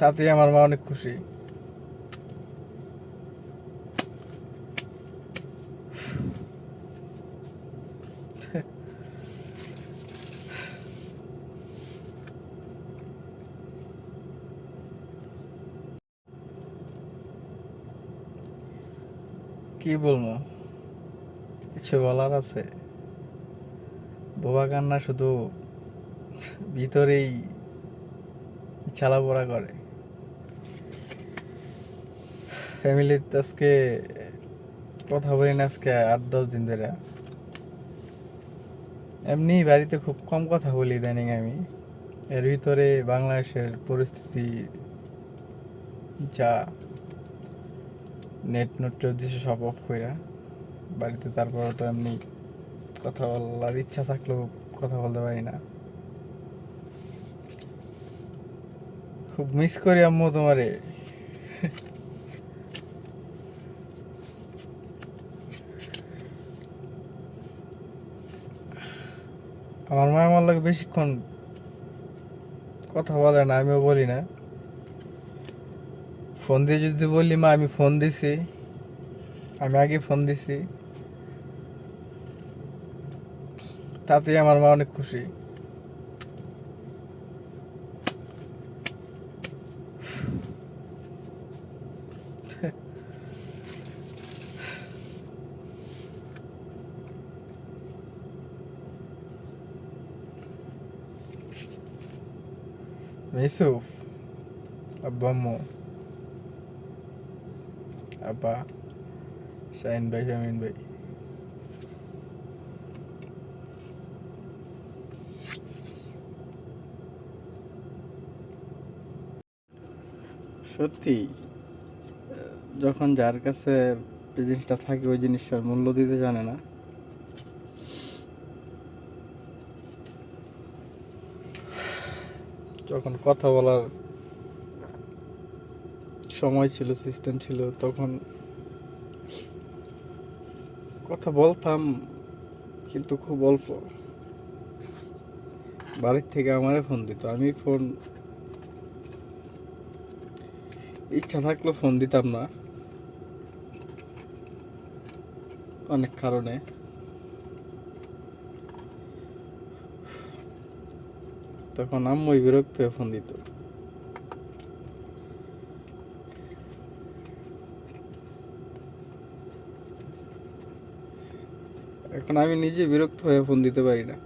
তাতেই আমার মা অনেক খুশি। কি বলবো, কিছু বলার আছে? বোবা কান্না শুধু ভিতরেই চালাপোড়া করে। ফ্যামিলিতে আজকে কথা বলি না, আজকে 8-10 দিন ধরে। এমনি বাড়িতে খুব কম কথা বলি ইদানিং আমি। এর ভিতরে বাংলাদেশের পরিস্থিতি যা, নেট দিছে সব অফ কইরা বাড়িতে। তারপরে তো এমনি কথা বলার ইচ্ছা থাকলেও কথা বলতে পারি না। খুব মিস করি আম্মু তোমারে। আমার মা আমার লাগে বেশিক্ষণ কথা বলে না, আমিও বলি না। ফোন দিয়ে যদি বলি মা আমি ফোন দিছি, আমি আগে ফোন দিছি, তাতেই আমার মা অনেক খুশি। মিসুফ, আব্বা আম্মু, আব্বা, শাহিন ভাই, শামিন ভাই। সত্যি, যখন যার কাছে যে জিনিসটা থাকে ওই জিনিসটার মূল্য দিতে জানে না। যখন কথা বলার সময় ছিল, সিস্টেম ছিল, তখন কথা বলতাম, কিন্তু খুব অল্প। বাড়ির থেকে আমারে ফোন দিত, আমি ফোন ইচ্ছা থাকলেও ফোন দিতাম না অনেক কারণে। তখন আম্মুই বিরক্ত হয়ে ফোন দিত। এখন আমি নিজে বিরক্ত হয়ে ফোন দিতে পারি না।